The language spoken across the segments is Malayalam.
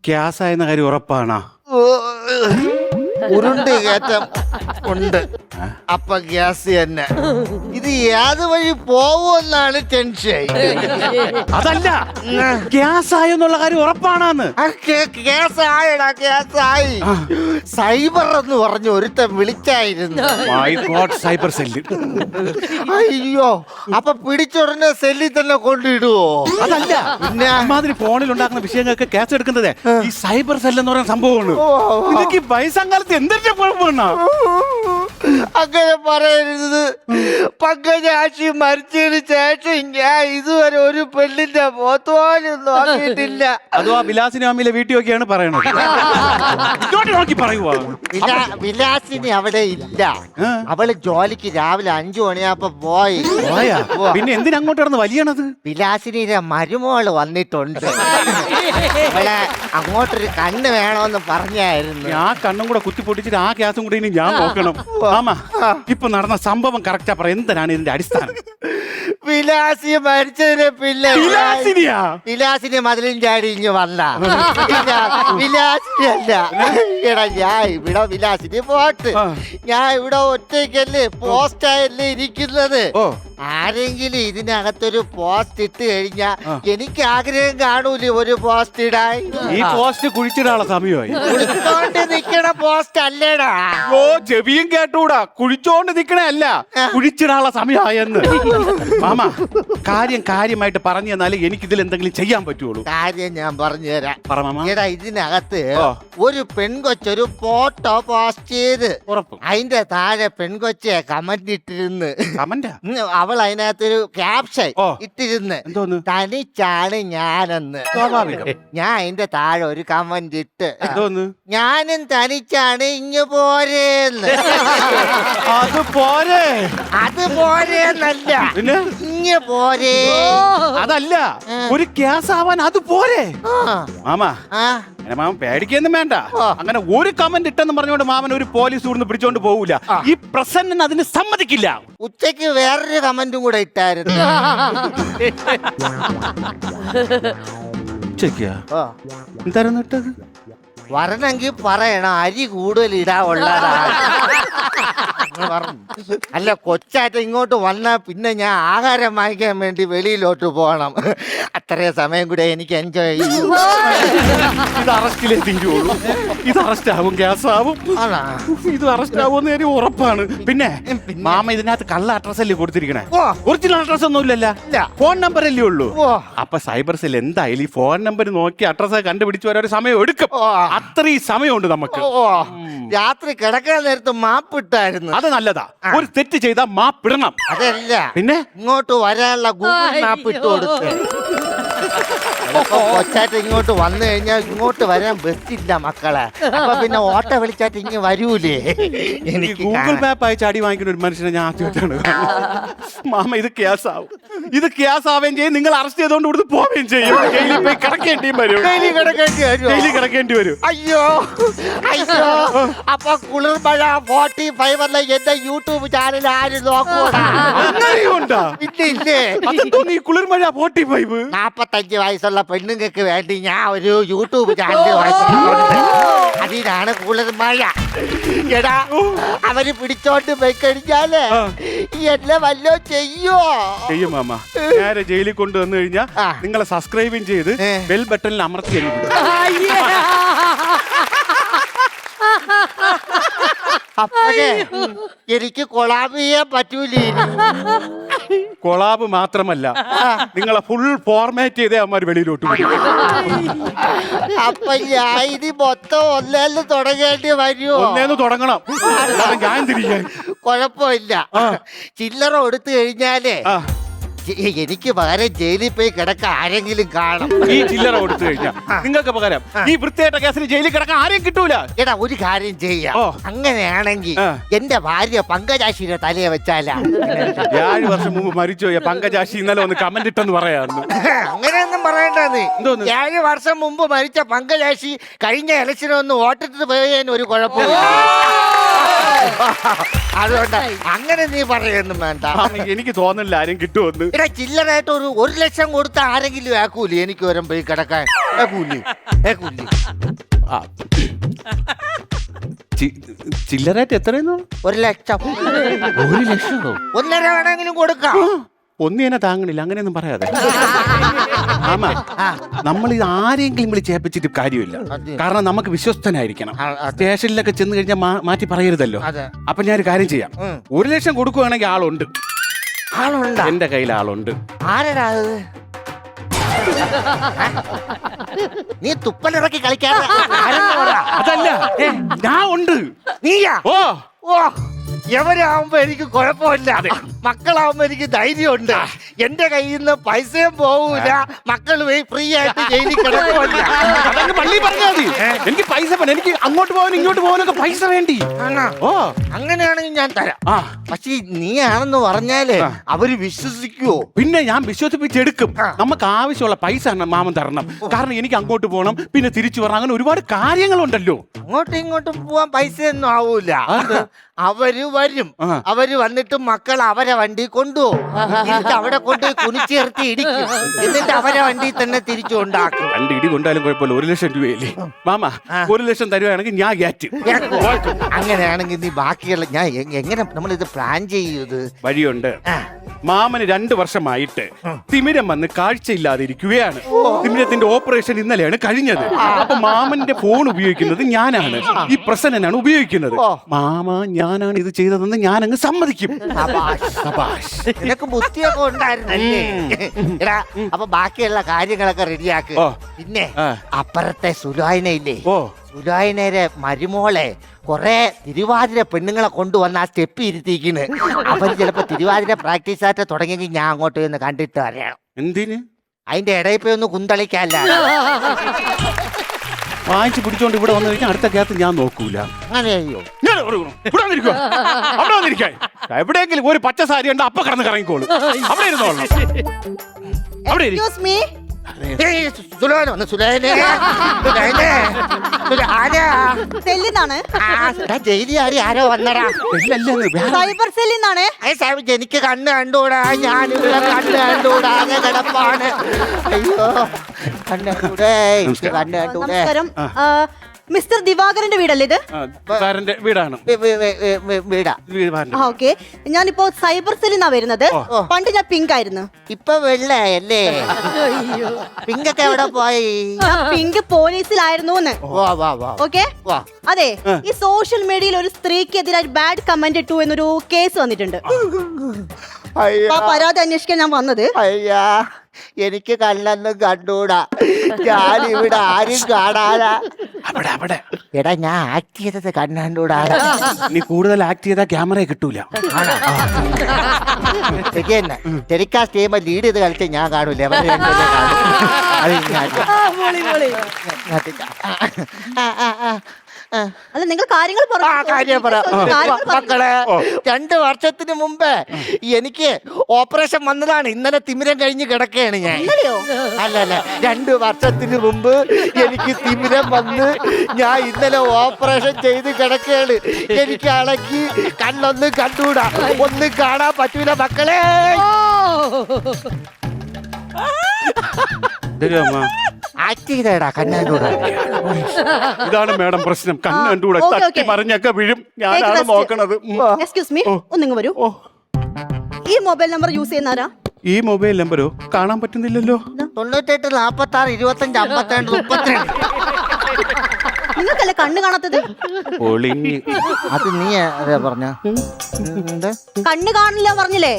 ഗ്യാസ് ആയെന്ന കാര്യം ഉറപ്പാണോ? ഉരുണ്ട് കയറ്റം ഉണ്ട്, അപ്പൊ ഗ്യാസ് തന്നെ. ഇത് ഏത് വഴി പോവുമെന്നാണ് ടെൻഷൻ. അതല്ല, ഗ്യാസ് ആയെന്നുള്ള കാര്യം ഉറപ്പാണെന്ന്. ഗ്യാസ് ആയടാ, ഗ്യാസ് ആയി. സൈബർ എന്ന് പറഞ്ഞ് ഒരുത്തൻ വിളിച്ചായിരുന്നു. Cyber cell. അയ്യോ, അപ്പൊ പിടിച്ചുടനെ സെല്ലിൽ തന്നെ കൊണ്ടിടുവോ? അതല്ല, പിന്നെ അമ്മാതിരി ഫോണിൽ ഉണ്ടാക്കുന്ന വിഷയങ്ങൾക്ക് കേസ് എടുക്കുന്നത് ഈ സൈബർ സെൽ എന്ന് പറയുന്ന സംഭവമാണ്. ഇതൊക്കെ വയസ്സാങ്കാലത്ത് എന്തിന്റെ കുഴപ്പമാണ്? അങ്ങനെ പറയരുത്. പങ്കജാക്ഷി മരിച്ചതിന് ശേഷം ഞാൻ ഇതുവരെ ഒരു പെണ്ണിന്റെ പോത്തോലും നോക്കിയിട്ടില്ല. അതോ ആ വിലാസിനി അമ്മയിലെ വീട്ടിൽ ഒക്കെയാണ് പറയണത്? നോക്കി പറയുവാ. വിലാസിനി അവിടെ ഇല്ല. അവള് ജോലിക്ക് രാവിലെ 5 മണിയാകുമ്പോ പോയി. പിന്നെ എന്തിനാ അങ്ങോട്ട് കിടന്ന് വലിയണത്? വിലാസിനിയുടെ മരുമോള് വന്നിട്ടുണ്ട്. അവളെ അങ്ങോട്ടൊരു കണ്ണ് വേണമെന്ന് പറഞ്ഞായിരുന്നു. ആ കണ്ണും കൂടെ കുത്തി പൊട്ടിച്ചിട്ട് ആ ഗ്യാസും കൂടെ ഇനി ഞാൻ നോക്കണം. ആമാ, ഇപ്പൊ നടന്ന സംഭവം കറക്റ്റാ പറ. എന്തിനാണ് ഇതിന്റെ അടിസ്ഥാനം? വിലാസി മരിച്ചതിനെ പിന്നെ വിലാസിനി മതിലും ചാടി ഇങ്ങ് വന്ന വിലാസിനി അല്ല. എടാ, ഞാൻ ഇവിടെ വിലാസിനി പോട്ട്. ഞാൻ ഇവിടെ ഒറ്റയ്ക്കല്ലേ പോസ്റ്റായല്ലേ ഇരിക്കുന്നത്. ആരെങ്കിലും ഇതിനകത്തൊരു പോസ്റ്റ് ഇട്ട് കഴിഞ്ഞാ എനിക്ക് ആഗ്രഹം കാണൂലേ ഒരു പോസ്റ്റ് ഇടാൻ. ഈ പോസ്റ്റ് കുഴിച്ചിടാനുള്ള സമയമായി. കുളിച്ചോണ്ട് നിക്കണ പോസ്റ്റ് അല്ലേടാ. ഓ, ചെവിയും കേട്ടൂടാ. കുഴിച്ചോണ്ട് നിക്കണേ അല്ല, കുഴിച്ചിടാനുള്ള സമയമായെന്ന്. മാമാ, കാര്യമായിട്ട് പറഞ്ഞു തന്നാലേ എനിക്ക് ഇതിൽ എന്തെങ്കിലും ചെയ്യാൻ പറ്റുള്ളൂ. കാര്യം ഞാൻ പറഞ്ഞു തരാം. പറ മാമാ. എടാ, ഇതിനകത്ത് ഒരു പെൺകൊച്ചൊരു ഫോട്ടോ പോസ്റ്റ് ചെയ്ത് അതിന്റെ താഴെ പെൺകൊച്ചെ കമന്റ് ഇട്ടിരുന്ന്. കമന്റാ? അവൾ അതിനകത്തൊരു ക്യാപ്ഷൻ ഇട്ടിരുന്ന്, എന്തോന്ന്? തനിച്ചാണ് ഞാനെന്ന്. ഞാൻ അതിന്റെ താഴെ ഒരു കമന്റ് ഇട്ട്, ഞാനും തനിച്ചാണ് ഇങ്ങ് പോരേന്ന്. അത് പോരെ, അത് പോരേന്നല്ല, ഇങ്ങ് പോരേ. അതല്ല, ഒരു ഗ്യാസ് ആവാൻ അത് പോരെ. മാമാ, മാമൻ പേടിക്കൊന്നും വേണ്ട. അങ്ങനെ ഒരു കമന്റ് ഇട്ടെന്ന് പറഞ്ഞുകൊണ്ട് മാമൻ ഒരു പോലീസ് കൂടുന്ന് പിടിച്ചോണ്ട് പോകൂല. ഈ പ്രസന്നൻ അതിന് സമ്മതിക്കില്ല. ഉച്ചക്ക് വേറൊരു കമന്റും കൂടെ ഇട്ടായിരുന്നു. എന്തായിരുന്നു ഇട്ടത്? വരണമെങ്കിൽ പറയണം, അരി കൂടുതൽ ഇടാവുള്ളതാ. അല്ല, കൊച്ചായിട്ട് ഇങ്ങോട്ട് വന്നാ പിന്നെ ഞാൻ ആഹാരം വാങ്ങിക്കാൻ വേണ്ടി വെളിയിലോട്ട് പോകണം. അത്രയും സമയം കൂടെ എനിക്ക് എൻജോയ് ചെയ്യും. ഇത് അറസ്റ്റിലേ തീരുള്ളൂ. ഇത് അറസ്റ്റ് ആവും, ഗ്യാസ് ആവും. ഇത് അറസ്റ്റ് ആവുമെന്ന് കാര്യം ഉറപ്പാണ്. പിന്നെ മാമ ഇതിനകത്ത് കള്ള അഡ്രസ് അല്ലേ കൊടുത്തിരിക്കണേ? ഒറിജിനൽ അഡ്രസ് ഒന്നും ഇല്ലല്ല, ഫോൺ നമ്പർ അല്ലേ ഉള്ളൂ. അപ്പൊ സൈബർ സെൽ എന്തായാലും ഈ ഫോൺ നമ്പർ നോക്കി അഡ്രസ് കണ്ടുപിടിച്ച് വരാൻ ഒരു സമയം എടുക്കും. അത്രയും സമയമുണ്ട് നമുക്ക്. രാത്രി കിടക്കാൻ നേരത്ത് മാപ്പിട്ടായിരുന്നു. അത് നല്ലതാ. ഒരു തെറ്റ് ചെയ്താൽ മാപ്പിടണം. അതല്ല, പിന്നെ ഇങ്ങോട്ട് വരാനുള്ള ഗൂഗിൾ മാപ്പ് ഇട്ട് കൊടുത്ത്. കൊച്ചായിട്ട് ഇങ്ങോട്ട് വന്നു കഴിഞ്ഞാൽ ഇങ്ങോട്ട് വരാൻ ബസ്സില്ല മക്കളെ. അപ്പൊ പിന്നെ ഓട്ടോ വിളിച്ചായിട്ട് ഇങ്ങ് വരൂലേ. എനിക്ക് ഗൂഗിൾ മാപ്പ് ആയി ചാടി വാങ്ങിക്കുന്ന ഒരു മനുഷ്യനെ ഞാൻ ആദ്യമായിട്ടാണ്. മാമ, ഇത് കേസ് ആവും. ഇത് കേസ് ആവുകയും ചെയ്യും. നിങ്ങൾ അറസ്റ്റ് ചെയ്തുകൊണ്ട് ഇവിടുന്ന് പോവുകയും ചെയ്യും. ജയിലിൽ പോയി കിടക്കേണ്ടിയും വരും. ജയിലിൽ കിടക്കേണ്ടി വരും. അയ്യോ അയ്യോ. അപ്പൊ കുളിർമഴ 45 എന്ന എന്റെ യൂട്യൂബ് ചാനൽ ആര് നോക്കൂടാ? അങ്ങനെയുണ്ടാ? ഇല്ലേ, ഈ കുളിർമഴ 45 45 വയസ്സുള്ള പെണ്ണുങ്ങൾക്ക് വേണ്ടി ഞാൻ ഒരു യൂട്യൂബ് ചാനൽ വാങ്ങിച്ചിട്ടുണ്ട്. അതിനാണ് കുളിർമഴ. എടാ, അവര് പിടിച്ചോണ്ട് പോയി കഴിഞ്ഞാല് എന്നെ വല്ലോ ചെയ്യോ? ചെയ്യും മാമ. നേരെ ജയിലിൽ കൊണ്ടുവന്നു കഴിഞ്ഞാൽ നിങ്ങളെ സബ്സ്ക്രൈബും ചെയ്ത് ബെൽ ബട്ടണിൽ അമർത്തി. അപ്പോഴേ എനിക്ക് കൊളാബ് ചെയ്യാൻ പറ്റൂലേ? കൊളാബ് മാത്രമല്ല, നിങ്ങളെ ഫുൾ ഫോർമാറ്റ് ചെയ്തേ അമ്മമാര് വെളിയിലോട്ട്. അപ്പൊ ഞാൻ ഇത് മൊത്തം ഒന്നേന്ന് തുടങ്ങേണ്ടി വരുമോ? ഒന്നേന്ന് തുടങ്ങണം. ഞാൻ തിരിക്കാൻ കുഴപ്പമില്ല. ചില്ലറ കൊടുത്തു കഴിഞ്ഞാലേ എനിക്ക് പകരം ജയിലിൽ പോയി കിടക്കാൻ ആരെങ്കിലും കാണും. ഈ ചില്ലറ കൊടുത്തു കഴിഞ്ഞാൽ നിങ്ങൾക്ക് പകരം ഈ വൃത്തിയായിട്ട കേസിന് ജയിലിൽ കിടക്കാൻ ആരെയും കിട്ടൂല. എടാ, ഒരു കാര്യം ചെയ്യാം. അങ്ങനെയാണെങ്കിൽ എന്റെ ഭാര്യ പങ്കജാക്ഷിയുടെ തലയെ വെച്ചാലാ. 7 വർഷം മുമ്പ് മരിച്ചുപോയ പങ്കജാക്ഷി ഇന്നലെ ഒന്ന് കമന്റ് ഇട്ടെന്ന് പറയാറുണ്ട്. അങ്ങനെയൊന്നും പറയണ്ടെന്ന്. 7 വർഷം മുമ്പ് മരിച്ച പങ്കജാക്ഷി കഴിഞ്ഞ ഇലക്ഷനൊന്ന് വോട്ടിട്ട് പോയതിന് ഒരു കുഴപ്പമില്ല. അതുകൊണ്ട് അങ്ങനെ നീ പറയുന്നു വേണ്ട. എനിക്ക് തോന്നുന്നില്ല ആരും കിട്ടുമെന്ന്. എടാ ചില്ലറായിട്ട് ഒരു 1 ലക്ഷം കൊടുത്ത ആരെങ്കിലും ആക്കൂലി എനിക്ക് വരുമ്പോ ഈ കിടക്കാൻ ആക്കൂലി. ആ. ചില്ലറായിട്ട് എത്രയെന്നോ? 1 ലക്ഷം. 1 ലക്ഷമോ? 1.5 വേണമെങ്കിലും കൊടുക്കാം. ഒന്നും എന്നെ താങ്ങണില്ല, അങ്ങനെയൊന്നും പറയാതെ. ആമാ, നമ്മൾ ഇത് ആരെങ്കിലും വിളിച്ച് ഏൽപ്പിച്ചിട്ട് കാര്യമില്ല. കാരണം നമുക്ക് വിശ്വസ്തനായിരിക്കണം. സ്റ്റേഷനിലൊക്കെ ചെന്ന് കഴിഞ്ഞാൽ മാറ്റി പറയരുതല്ലോ. അപ്പൊ ഞാനൊരു കാര്യം ചെയ്യാം. 1 ലക്ഷം കൊടുക്കുകയാണെങ്കിൽ ആളുണ്ട്. എന്റെ കയ്യിൽ ആളുണ്ട്. ആരടാ അത്? നീ തുപ്പലിറക്കി കളിക്കാതെ അതല്ല, ഞാൻ ഉണ്ട്. നീയാ? ഓ ഓ, എവരാകുമ്പോ എനിക്ക് കുഴപ്പമില്ല. മക്കളാവുമ്പോ എനിക്ക് ധൈര്യമുണ്ട്. എന്റെ കയ്യിൽ നിന്ന് പൈസയും പോകൂല, മക്കൾ ഫ്രീ ആയിട്ട് ജയിലിൽ കിടക്കുമല്ല. അതങ്ങ് പള്ളി പറഞ്ഞാൽ മതി. എനിക്ക് പൈസ വേണം. എനിക്ക് അങ്ങോട്ട് പോകാനും ഇങ്ങോട്ട് പോകാനൊക്കെ പൈസ വേണ്ടി. ഓ, അങ്ങനെയാണെങ്കിൽ ഞാൻ തരാം. പക്ഷെ നീ ആണെന്ന് പറഞ്ഞാല് അവര് വിശ്വസിക്കുവോ? പിന്നെ ഞാൻ വിശ്വസിപ്പിച്ചെടുക്കും. നമുക്ക് ആവശ്യമുള്ള പൈസ മാമൻ തരണം. കാരണം എനിക്ക് അങ്ങോട്ട് പോകണം, പിന്നെ തിരിച്ചു വരണം. അങ്ങനെ ഒരുപാട് കാര്യങ്ങളുണ്ടല്ലോ. അങ്ങോട്ടും ഇങ്ങോട്ടും പോവാൻ പൈസയൊന്നും ആവൂല. അവര് വരും. അവര് വന്നിട്ട് മക്കൾ അവരെ വണ്ടി കൊണ്ടുപോകും. എന്നിട്ട് അവിടെ കൊണ്ട് കുനിച്ചേർത്തി ഇടിക്കും. എന്നിട്ട് അവരെ വണ്ടി തന്നെ തിരിച്ചു കൊണ്ടാക്കും. 2 ഇടി കൊണ്ടാലും കുഴപ്പമില്ല. 1 ലക്ഷം രൂപയല്ലേ മാമ? 1 ലക്ഷം തരുവാണെങ്കിൽ ഞാൻ ഗ്യാറ്റ്. അങ്ങനെയാണെങ്കിൽ നീ ബാക്കിയുള്ള ഞാൻ എങ്ങനെ നമ്മളിത് പ്ലാൻ ചെയ്യൂത്? വഴിയുണ്ട്. മാമന് 2 വർഷമായിട്ട് തിമിരം വന്ന് കാഴ്ചയില്ലാതെ ഇരിക്കുകയാണ്. തിമിരത്തിന്റെ ഓപ്പറേഷൻ ഇന്നലെയാണ് കഴിഞ്ഞത്. അപ്പൊ മാമന്റെ ഫോൺ ഉപയോഗിക്കുന്നത് ഞാനാണ്. ഈ പ്രസന്നനാണ് ഉപയോഗിക്കുന്നത്. മാമ ഞാനാണ് ഇത് ചെയ്തതെന്ന് ഞാൻ അങ്ങ് സമ്മതിക്കും. നിനക്ക് ബുദ്ധിയൊക്കെ ഉണ്ടായിരുന്നല്ലേ? എടാ, അപ്പൊ ബാക്കിയുള്ള കാര്യങ്ങളൊക്കെ റെഡിയാക്ക്. പിന്നെ അപ്പുറത്തെ സുലായനയില്ലേ, സുലായനയുടെ മരുമോളെ കൊറേ തിരുവാതിര പെണ്ണുങ്ങളെ കൊണ്ടുവന്ന് ആ സ്റ്റെപ്പ് ഇരുത്തിക്കുന്നു. അവര് ചിലപ്പോ തിരുവാതിര പ്രാക്ടീസ് ആയിട്ട് തുടങ്ങിയെങ്കിൽ ഞാൻ അങ്ങോട്ട് ഒന്ന് കണ്ടിട്ട് അറിയണം. എന്തിന്? അതിന്റെ ഇടയിൽ പോയി ഒന്ന് കുന്തളിക്കല്ല. വാങ്ങിച്ചു പിടിച്ചോണ്ട് ഇവിടെ വന്നു കഴിഞ്ഞാൽ അടുത്ത കേത്ത് ഞാൻ നോക്കൂല. അങ്ങനെയോ? എവിടെയെങ്കിലും ഒരു പച്ച സാരി ഉണ്ട്, അപ്പൊ കടന്ന് കറങ്ങിക്കോളൂ. അവിടെ ഇരുന്നോളൂ. അവിടെ ആരോ വന്നടാ. സൈബർ സെല്ലിന്നാണ്. എനിക്ക് കണ്ണ് കണ്ടൂടാ, ഞാനിവിടെ കണ്ണ് കണ്ടൂടാതെ കിടപ്പാണ്. അയ്യോ, കണ്ണ് കണ്ടൂടേ, കണ്ണ് കണ്ടൂടേ. നമസ്കാരം, മിസ്റ്റർ ദിവാകരന്റെ വീടല്ലേ ഇത്? വീടാണ്. വീടാ. ഓക്കെ, ഞാനിപ്പോ സൈബർ സെല്ലിന്നാ വരുന്നത്. പണ്ട് ഞാൻ പിങ്ക് ആയിരുന്നു, ഇപ്പൊ വെള്ളയല്ലേ? പിങ്ക് ഒക്കെ എവിടെ പോയി? പിങ്ക് പോലീസിലായിരുന്നു. ഓക്കെ, അതെ, ഈ സോഷ്യൽ മീഡിയയിൽ ഒരു സ്ത്രീക്കെതിരായി ബാഡ് കമന്റ് ഇട്ടു എന്നൊരു കേസ് വന്നിട്ടുണ്ട്. ആ പരാതി അന്വേഷിക്കാൻ ഞാൻ വന്നത്. അയ്യാ, എനിക്ക് കണ്ണൊന്നും കണ്ടൂടാ, ഞാനിവിടെ ആരും കാണാനാ. എടാ, ഞാൻ ആക്ട് ചെയ്തത് കണ്ണ് കണ്ടൂടാ. നീ കൂടുതൽ ആക്ട് ചെയ്താൽ ക്യാമറ കിട്ടൂല. ടെലികാസ്റ്റ് ചെയ്യുമ്പോ ലീഡ് ചെയ്ത് കളിച്ച് ഞാൻ കാണൂലേ? അല്ല, നിങ്ങൾ കാര്യങ്ങൾ മക്കളെ, 2 വർഷത്തിന് മുമ്പ് എനിക്ക് ഓപ്പറേഷൻ വന്നതാണ്. ഇന്നലെ തിമിരം കഴിഞ്ഞ് കിടക്കുകയാണ് ഞാൻ. അല്ലല്ല, 2 വർഷത്തിന് മുമ്പ് എനിക്ക് തിമിരം വന്ന് ഞാൻ ഇന്നലെ ഓപ്പറേഷൻ ചെയ്ത് കിടക്കുകയാണ്. എനിക്ക് അളക്കി കണ്ണൊന്നും കണ്ടൂടാ, ഒന്നും കാണാൻ പറ്റൂല മക്കളെ. ആക്ട് ചെയ്തേടാ, കണ്ണ് കണ്ടൂടാ. ഇതാണ് മേഡം പ്രശ്നം. കണ്ണ് കണ്ടൂടാ, തട്ടി മറിഞ്ഞൊക്കെ വീഴും. ഞാനാണ് നോക്കണത്. എക്സ്ക്യൂസ് മീ, ഒന്നിങ്ങ് വരൂ. ഈ മൊബൈൽ നമ്പർ യൂസ് ചെയ്യുന്നാരാ? ഈ മൊബൈൽ നമ്പരോ കാണാൻ പറ്റുന്നില്ലല്ലോ. 98 46 25 52 32. നിങ്ങൾക്കല്ലേ കണ്ണ് കാണാത്തത്? അത് നീ അതാ പറഞ്ഞ കണ്ണ് കാണില്ല പറഞ്ഞില്ലേ?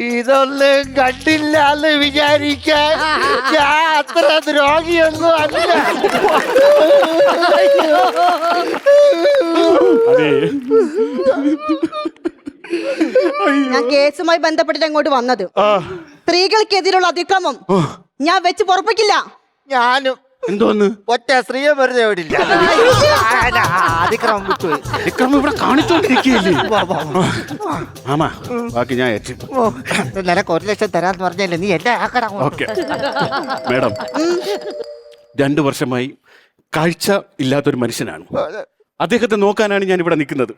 ഇതൊന്നും കണ്ടില്ല എന്ന് വിചാരിക്കാൻ ഞാൻ അത്ര ദ്രോഹിയൊന്നും അല്ല. ഞാൻ കേസുമായി ബന്ധപ്പെട്ടിട്ട് അങ്ങോട്ട് വന്നത്. സ്ത്രീകൾക്കെതിരുള്ള അതിക്രമം ഞാൻ വെച്ച് പൊറപ്പിക്കില്ല. ഞാനും എന്തോന്ന് ഒറ്റ സ്ത്രീയെ വെറുതെ വിടില്ല. അതിക്രമം വിട്ടുപോയി. അതിക്രമം ഇവിടെ കാണിച്ചോണ്ടിരിക്കുകയല്ലേ? ആമാ, ബാക്കി ഞാൻ നിനക്ക് 1 ലക്ഷം തരാന്ന് പറഞ്ഞല്ലേ, നീ എല്ലാം ആക്കണം. ഓക്കെ മേഡം, 2 വർഷമായി കാഴ്ച ഇല്ലാത്തൊരു മനുഷ്യനാണ്. അദ്ദേഹത്തെ നോക്കാനാണ് ഞാൻ ഇവിടെ നിൽക്കുന്നത്.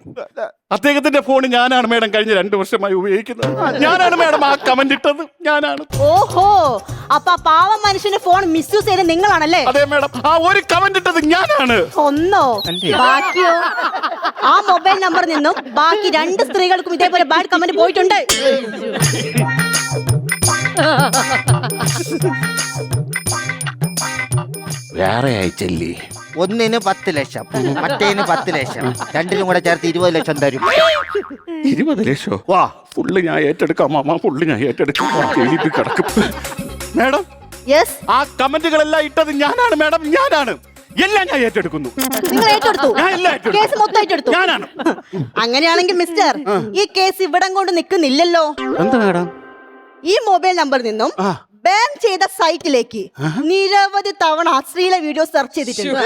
അദ്ദേഹത്തിന്റെ ഫോൺ ഞാനാണ് മേഡം കഴിഞ്ഞ 2 വർഷമായി ഉപയോഗിക്കുന്നത്. ഞാനാണ് മേഡം ആ കമന്റ് ഇട്ടത്, ഞാനാണ്. ഓഹോ, അപ്പൊ ആ പാവം മനുഷ്യന്റെ ഫോൺ മിസ്യൂസ് ചെയ്ത് നിങ്ങളാണല്ലേ? അതെ മേഡം, ആ ഒരു കമന്റ് ഇട്ടത് ഞാനാണ്. ഒന്നോ? ബാക്കിയോ? ആ മൊബൈൽ നമ്പറിൽ നിന്നും ബാക്കി 2 സ്ത്രീകൾക്കും ഇതേപോലെ ബാഡ് കമന്റ് പോയിട്ടുണ്ട്. വേറെ അയച്ചല്ലേ? ഒന്നിന് 10 ലക്ഷം, മറ്റേന് 10 ലക്ഷം, രണ്ടിനും കൂടെ ചേർത്ത് 20 ലക്ഷം തരും. 20 ലക്ഷോ? വാ, ഫുള്ള് ഞാൻ ഏറ്റെടുക്കാം മാമ, ഫുള്ള് ഞാൻ ഏറ്റെടുക്കാം. എനിക്ക് കിടക്കും മേഡം. യെസ്, ആ കമന്റുകളെല്ലാം ഇട്ടത് ഞാനാണ് മേഡം, ഞാനാണ്. എല്ലാം ഞാൻ ഏറ്റെടുക്കുന്നു. നിങ്ങൾ ഏറ്റെടുത്തു? കേസ് മൊത്തം ഏറ്റെടുത്തു? ഞാനാണ്. അങ്ങനെയാണെങ്കിൽ മിസ്റ്റർ, ഈ കേസ് ഇവിടം കൊണ്ട് നിൽക്കുന്നില്ലല്ലോ. എന്താ മേഡം? ഈ മൊബൈൽ നമ്പറിൽ നിന്നും ബാൻ ചെയ്ത സൈറ്റിലേക്ക് നിരവധി തവണ അശ്ലീല വീഡിയോ സെർച്ച് ചെയ്തിട്ടുണ്ട്.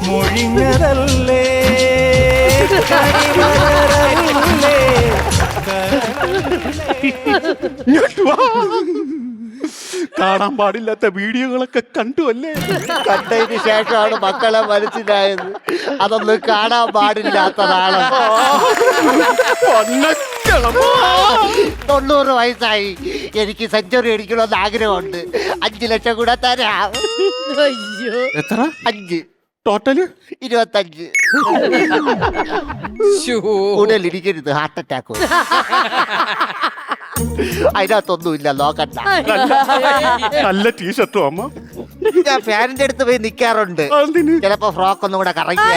മൊഴിഞ്ഞതല്ലേ കാണാൻ പാടില്ലാത്ത വീഡിയോകളൊക്കെ കണ്ടു അല്ലേ? കണ്ടതിന് ശേഷമാണ് മക്കളെ മനസ്സിലായത് അതൊന്നും കാണാൻ പാടില്ലാത്തതാണ്. 90 വയസ്സായി, എനിക്ക് സെഞ്ചുറി അടിക്കണമെന്ന് ആഗ്രഹമുണ്ട്. 5 ലക്ഷം കൂടെ തരാം. എത്ര? 5 ടോട്ടല് 25. കൂടുതൽ ഇരിക്കരുത്, ഹാർട്ട് അറ്റാക്ക്. അതിനകത്തൊന്നുമില്ല, നോക്കണ്ട. നല്ല ടീഷർട്ടും അമ്മ. ഞാൻ ഫാനിന്റെ അടുത്ത് പോയി നിക്കാറുണ്ട്. അതിന് ചിലപ്പോ ഫ്രോക്ക് ഒന്നും കൂടെ കറക്റ്റ്.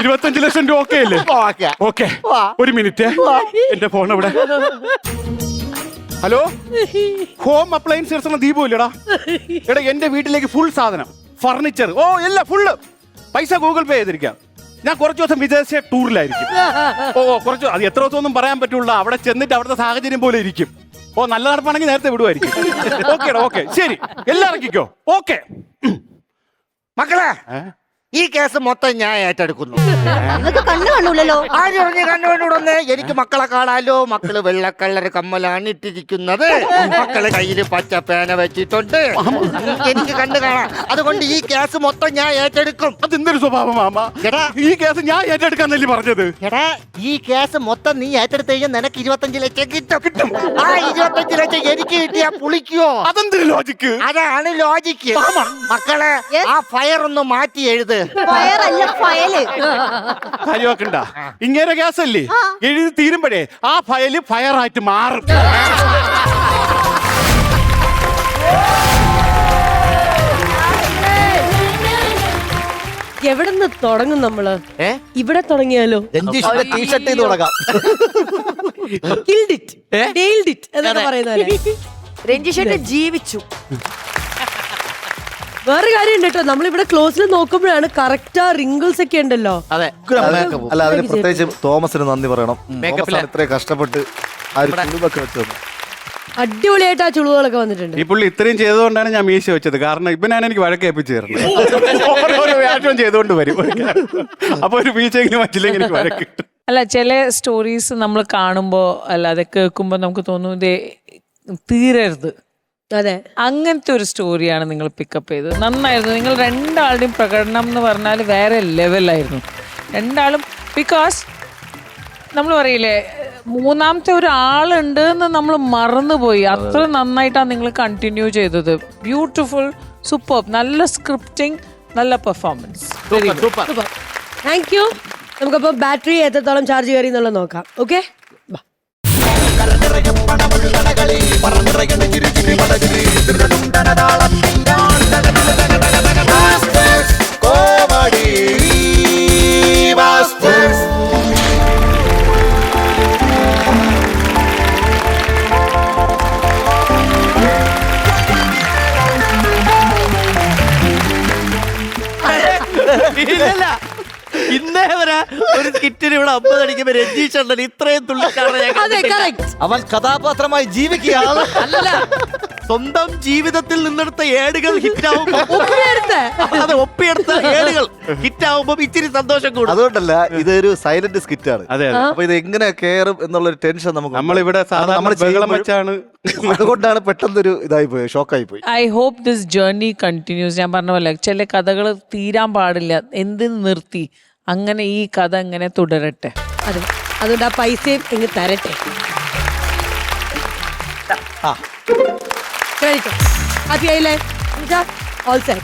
25 ലക്ഷം രൂപ ഓക്കെ അല്ലേ? ഓക്കെ, ഒരു മിനിറ്റ്, എന്റെ ഫോൺ എവിടെ? ഹലോ, ഹോം അപ്ലയൻസ് ദീപു ഇല്ലടാ? എടാ, എന്റെ വീട്ടിലേക്ക് ഫുൾ സാധനം, ഫർണിച്ചർ, എല്ലാം ഫുള്ള് പൈസ ഗൂഗിൾ പേ ചെയ്തിരിക്കാം. ഞാൻ കുറച്ച് ദിവസം വിദേശ ടൂറിലായിരിക്കും. കുറച്ച്, അത് എത്ര ദിവസം ഒന്നും പറയാൻ പറ്റുള്ള. അവിടെ ചെന്നിട്ട് അവിടുത്തെ സാഹചര്യം പോലെ ഇരിക്കും. നല്ല നടപ്പാണെങ്കിൽ നേരത്തെ വിടുമായിരിക്കും. ഓക്കേടാ, ഓക്കെ, ശരി, എല്ലാം ഇറക്കിക്കോ. ഓക്കെ മക്കളെ, ഈ കേസ് മൊത്തം ഞാൻ ഏറ്റെടുക്കുന്നു. നിങ്ങൾക്ക് കണ്ണു കാണൂലല്ലോ. ആരും അറിഞ്ഞ് കണ്ടുകൊണ്ടുടന്ന് എനിക്ക് മക്കളെ കാണാലോ. മക്കള് വെള്ളക്കള്ളർ കമ്മലാണ് ഇട്ടിരിക്കുന്നത്, മക്കള് കയ്യില് പച്ച പേന വെച്ചിട്ടുണ്ട്, എനിക്ക് കണ്ടു കാണാം. അതുകൊണ്ട് ഈ കേസ് മൊത്തം ഞാൻ ഏറ്റെടുക്കും. അതെന്തൊരു സ്വഭാവം മാമ? എടാ, ഈ കേസ് ഞാൻ ഏറ്റെടുക്കാന്നല്ലേ പറഞ്ഞത്? എടാ, ഈ കേസ് മൊത്തം നീ ഏറ്റെടുത്ത് കഴിഞ്ഞാൽ നിനക്ക് 25 ലക്ഷം കിട്ടും. ആ 25 ലക്ഷം എനിക്ക് കിട്ടിയാ പുളിക്കുവോ? അതെന്തൊരു ലോജിക്ക്? അതാണ് ലോജിക്ക്. മക്കളെ, ആ ഫയർ ഒന്ന് മാറ്റി എഴുത്. ഫയറല്ല, ഫയല്. കാര്യമാക്കണ്ട, ഇങ്ങനെ ഗ്യാസല്ലേ എഴുതി തീരുമ്പോഴേ ആ ഫയല് ഫയറായിട്ട് മാറും. എവിടെ നിന്ന് തുടങ്ങും നമ്മള്? ഇവിടെ തുടങ്ങിയാലോ? ടീഷർട്ട് ചെയ്ത് തുടങ്ങാം. എന്നൊക്കെ പറയുന്നല്ലേ. രഞ്ജിഷേട്ടൻ ജീവിച്ചു. വേറെ കാര്യം കേട്ടോ, നമ്മളിവിടെ ക്ലോസിൽ നോക്കുമ്പോഴാണ് കറക്റ്റ് ആ റിങ്കിൾസ് ഒക്കെ ഉണ്ടല്ലോ. അല്ല, അതിന് പ്രത്യേകിച്ച് തോമസിന് നന്ദി പറയണം. ഇത്രയും കഷ്ടപ്പെട്ട് ആ ഒരു ചുളിവൊക്കെ വെച്ചത്. അടിപൊളിയായിട്ട് ആ ചുളിവുകളൊക്കെ വന്നിട്ടുണ്ട്. ഈ പുള്ളി ഇത്രയും ചെയ്തുകൊണ്ടാണ് ഞാൻ മീശ വെച്ചത്. കാരണം ഇവനാണ് എനിക്ക് വഴക്കേൽപ്പിച്ചു തരുന്നത്. ഓരോ വ്യാഴം ചെയ്തുകൊണ്ട് വരും. അപ്പൊ ഒരു വീഴ്ചയെങ്കിലും വച്ചില്ലെങ്കിൽ എനിക്ക് വഴക്ക് കിട്ടും. അല്ല, ചില സ്റ്റോറീസ് നമ്മൾ കാണുമ്പോൾ അല്ലാതെ കേൾക്കുമ്പോൾ നമുക്ക് തോന്നും ഇത് തീരരുത്. അതെ, അങ്ങനത്തെ ഒരു സ്റ്റോറിയാണ് നിങ്ങൾ പിക്കപ്പ് ചെയ്തത്. നന്നായിരുന്നു. നിങ്ങൾ രണ്ടാളുടെയും പ്രകടനം എന്ന് പറഞ്ഞാൽ വേറെ ലെവലായിരുന്നു. രണ്ടാളും, ബിക്കോസ് നമ്മൾ പറയില്ലേ, മൂന്നാമത്തെ ഒരാളുണ്ട് എന്ന് നമ്മൾ മറന്നുപോയി. അത്ര നന്നായിട്ടാണ് നിങ്ങൾ കണ്ടിന്യൂ ചെയ്തത്. ബ്യൂട്ടിഫുൾ, സൂപ്പർ, നല്ല സ്ക്രിപ്റ്റിംഗ്, നല്ല പെർഫോമൻസ്. Thank you. നമുക്കപ്പോ ബാറ്ററി എത്രത്തോളം ചാർജ് കയറി എന്നുള്ളത് നോക്കാം. ഓക്കെ, ഇന്നേ വരെ ഒരു സ്കിറ്റിന് ഇവിടെ 50 അടിക്കുമ്പോ രഞ്ജീഷ് അണ്ണൻ ഇത്രയും തുള്ളിക്കാരനെ ഞാൻ അതെ കണ്ടിട്ടില്ല. കറക്റ്റ്. അവൻ കഥാപാത്രമായി ജീവിക്കുകയാണ്. അല്ല, സ്വന്തം ജീവിതത്തിൽ നിന്നെടുത്ത ഏടുകൾ ഹിറ്റാവുമ്പോ അതെ, ഒപ്പിയെടുത്ത ഏടുകൾ ഹിറ്റാവുമ്പോ ഇച്ചിരി സന്തോഷം കൂടും. അതുകൊണ്ടല്ല ഇതൊരു സൈലന്റ് സ്കിറ്റ് ആണ്. അതെ അതെ അപ്പൊ ഇത് എങ്ങനെ കയറും എന്നുള്ളൊരു ടെൻഷൻ നമുക്ക് നമ്മളിവിടെ സാധാരണ നമ്മൾ ബഹളം വെച്ചാണ് അതുകൊണ്ടാണ് പെട്ടെന്നൊരു ഇതായി പോയി, ഷോക്കായി പോയി. I hope this journey continues. ഞാൻ പറഞ്ഞ പോലെ ചില കഥകൾ തീരാൻ പാടില്ല, എന്തിന് നിർത്തി, അങ്ങനെ ഈ കഥ ഇങ്ങനെ തുടരട്ടെ. അതെ, അതുകൊണ്ട് ആ പൈസയും ഇങ്ങ് തരട്ടെ. കഴിച്ചോ, ഹാപ്പി ആയില്ലേ? All set.